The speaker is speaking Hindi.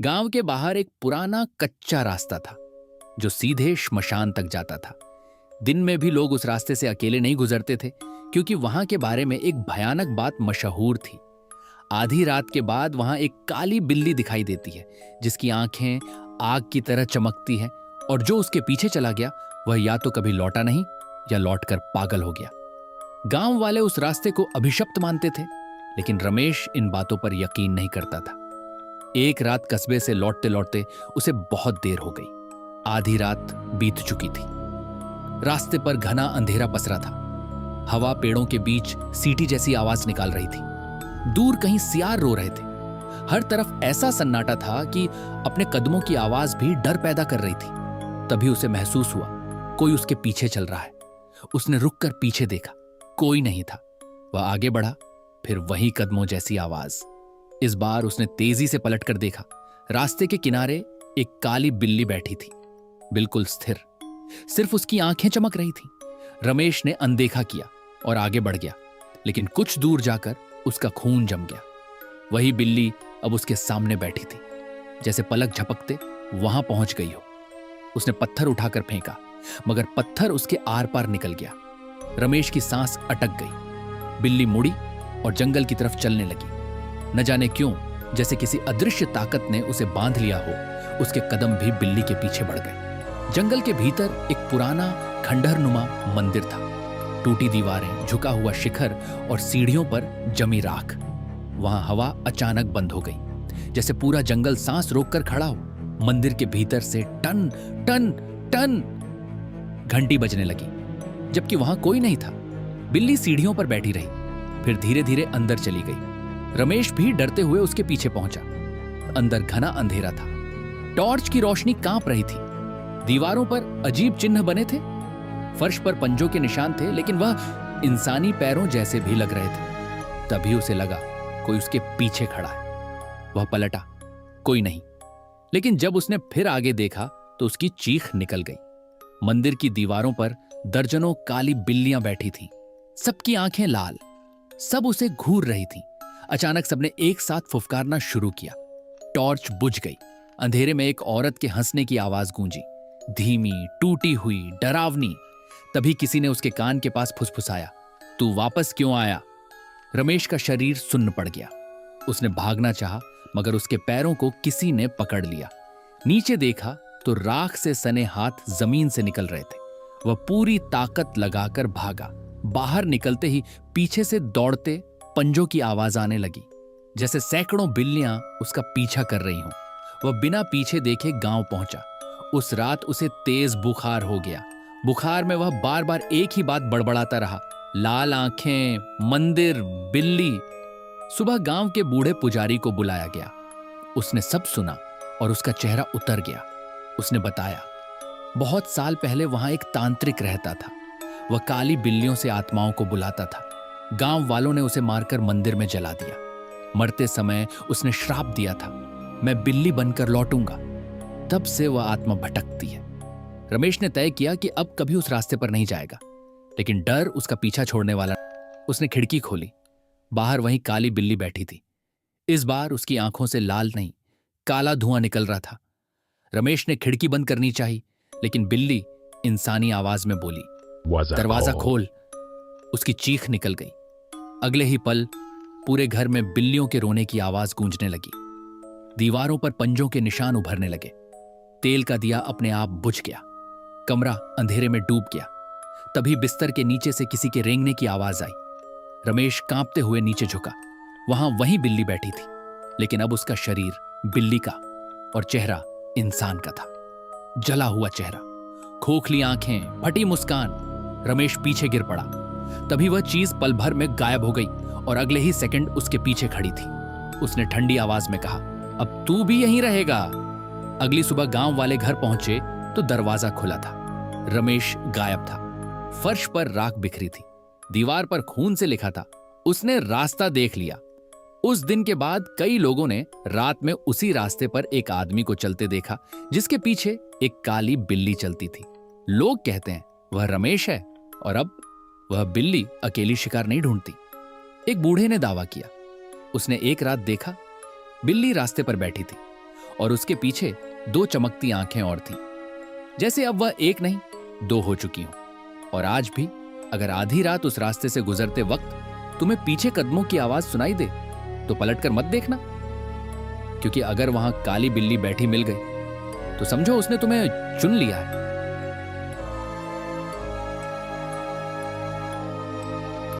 गांव के बाहर एक पुराना कच्चा रास्ता था जो सीधे श्मशान तक जाता था। दिन में भी लोग उस रास्ते से अकेले नहीं गुजरते थे, क्योंकि वहां के बारे में एक भयानक बात मशहूर थी। आधी रात के बाद वहां एक काली बिल्ली दिखाई देती है, जिसकी आंखें आग की तरह चमकती हैं, और जो उसके पीछे चला गया वह या तो कभी लौटा नहीं या लौटकर पागल हो गया। गांव वाले उस रास्ते को अभिशप्त मानते थे, लेकिन रमेश इन बातों पर यकीन नहीं करता था। एक रात कस्बे से लौटते लौटते उसे बहुत देर हो गई। आधी रात बीत चुकी थी। रास्ते पर घना अंधेरा पसरा था। हवा पेड़ों के बीच सीटी जैसी आवाज निकाल रही थी। दूर कहीं सियार रो रहे थे। हर तरफ ऐसा सन्नाटा था कि अपने कदमों की आवाज भी डर पैदा कर रही थी। तभी उसे महसूस हुआ कोई उसके पीछे चल रहा है। उसने रुककर पीछे देखा, कोई नहीं था। वह आगे बढ़ा, फिर वही कदमों जैसी आवाज। इस बार उसने तेजी से पलटकर देखा। रास्ते के किनारे एक काली बिल्ली बैठी थी, बिल्कुल स्थिर। सिर्फ उसकी आंखें चमक रही थी। रमेश ने अनदेखा किया और आगे बढ़ गया, लेकिन कुछ दूर जाकर उसका खून जम गया। वही बिल्ली अब उसके सामने बैठी थी, जैसे पलक झपकते वहां पहुंच गई हो। उसने पत्थर उठाकर फेंका, मगर पत्थर उसके आर पार निकल गया। रमेश की सांस अटक गई। बिल्ली मुड़ी और जंगल की तरफ चलने लगी। न जाने क्यों, जैसे किसी अदृश्य ताकत ने उसे बांध लिया हो, उसके कदम भी बिल्ली के पीछे बढ़ गए। जंगल के भीतर एक पुराना खंडहरनुमा मंदिर था। टूटी दीवारें, झुका हुआ शिखर और सीढ़ियों पर जमी राख। वहां हवा अचानक बंद हो गई, जैसे पूरा जंगल सांस रोककर खड़ा हो। मंदिर के भीतर से टन टन टन घंटी बजने लगी, जबकि वहां कोई नहीं था। बिल्ली सीढ़ियों पर बैठी रही, फिर धीरे धीरे अंदर चली गई। रमेश भी डरते हुए उसके पीछे पहुंचा। अंदर घना अंधेरा था। टॉर्च की रोशनी कांप रही थी। दीवारों पर अजीब चिन्ह बने थे। फर्श पर पंजों के निशान थे, लेकिन वह इंसानी पैरों जैसे भी लग रहे थे। तभी उसे लगा कोई उसके पीछे खड़ा है। वह पलटा, कोई नहीं। लेकिन जब उसने फिर आगे देखा तो उसकी चीख निकल गई। मंदिर की दीवारों पर दर्जनों काली बिल्लियां बैठी थीं। सबकी आंखें लाल, सब उसे घूर रही थीं। अचानक सबने एक साथ फुफकारना शुरू किया। टॉर्च बुझ गई। अंधेरे में एक औरत के हंसने की आवाज गूंजी, धीमी, टूटी हुई, डरावनी। तभी किसी ने उसके कान के पास फुसफुसाया, तू वापस क्यों आया? रमेश का शरीर सुन्न पड़ गया। उसने भागना चाहा, मगर उसके पैरों को किसी ने पकड़ लिया। नीचे देखा तो राख से सने हाथ जमीन से निकल रहे थे। वह पूरी ताकत लगाकर भागा। बाहर निकलते ही पीछे से दौड़ते पंजों की आवाज आने लगी, जैसे सैकड़ों बिल्लियां उसका पीछा कर रही हों। वह बिना पीछे देखे गांव पहुंचा। उस रात उसे तेज बुखार हो गया। बुखार में वह बार बार एक ही बात बड़बड़ाता रहा, लाल आंखें, मंदिर, बिल्ली। सुबह गांव के बूढ़े पुजारी को बुलाया गया। उसने सब सुना और उसका चेहरा उतर गया। उसने बताया, बहुत साल पहले वहां एक तांत्रिक रहता था। वह काली बिल्लियों से आत्माओं को बुलाता था। गांव वालों ने उसे मारकर मंदिर में जला दिया। मरते समय उसने श्राप दिया था, मैं बिल्ली बनकर लौटूंगा। तब से वह आत्मा भटकती है। रमेश ने तय किया कि अब कभी उस रास्ते पर नहीं जाएगा, लेकिन डर उसका पीछा छोड़ने वाला। उसने खिड़की खोली। बाहर वहीं काली बिल्ली बैठी थी। इस बार उसकी आंखों से लाल नहीं, काला धुआं निकल रहा था। रमेश ने खिड़की बंद करनी चाहिए, लेकिन बिल्ली इंसानी आवाज में बोली, दरवाजा खोल। उसकी चीख निकल गई। अगले ही पल पूरे घर में बिल्लियों के रोने की आवाज गूंजने लगी। दीवारों पर पंजों के निशान उभरने लगे। तेल का दिया अपने आप बुझ गया। कमरा अंधेरे में डूब गया। तभी बिस्तर के नीचे से किसी के रेंगने की आवाज आई। रमेश कांपते हुए नीचे झुका। वहां वही बिल्ली बैठी थी, लेकिन अब उसका शरीर बिल्ली का और चेहरा इंसान का था। जला हुआ चेहरा, खोखली आंखें, फटी मुस्कान। रमेश पीछे गिर पड़ा। तभी वह चीज पल भर में गायब हो गई और अगले ही सेकंड उसके पीछे खड़ी थी। उसने ठंडी आवाज में कहा, अब तू भी यहीं रहेगा। अगली सुबह गांव वाले घर पहुंचे तो दरवाजा खुला था। रमेश गायब था। फर्श पर राख बिखरी थी। दीवार पर खून से लिखा था, उसने रास्ता देख लिया। उस दिन के बाद कई लोगों ने रात में उसी रास्ते पर एक आदमी को चलते देखा, जिसके पीछे एक काली बिल्ली चलती थी। लोग कहते हैं वह रमेश है, और अब वह बिल्ली अकेली शिकार नहीं ढूंढती। एक बूढ़े ने दावा किया, उसने एक रात देखा बिल्ली रास्ते पर बैठी थी और उसके पीछे 2 चमकती आंखें और थीं। जैसे अब वह एक नहीं 2 हो चुकी हों। और आज भी अगर आधी रात उस रास्ते से गुजरते वक्त तुम्हें पीछे कदमों की आवाज सुनाई दे तो पलटकर मत देखना, क्योंकि अगर वहां काली बिल्ली बैठी मिल गई तो समझो उसने तुम्हें चुन लिया है।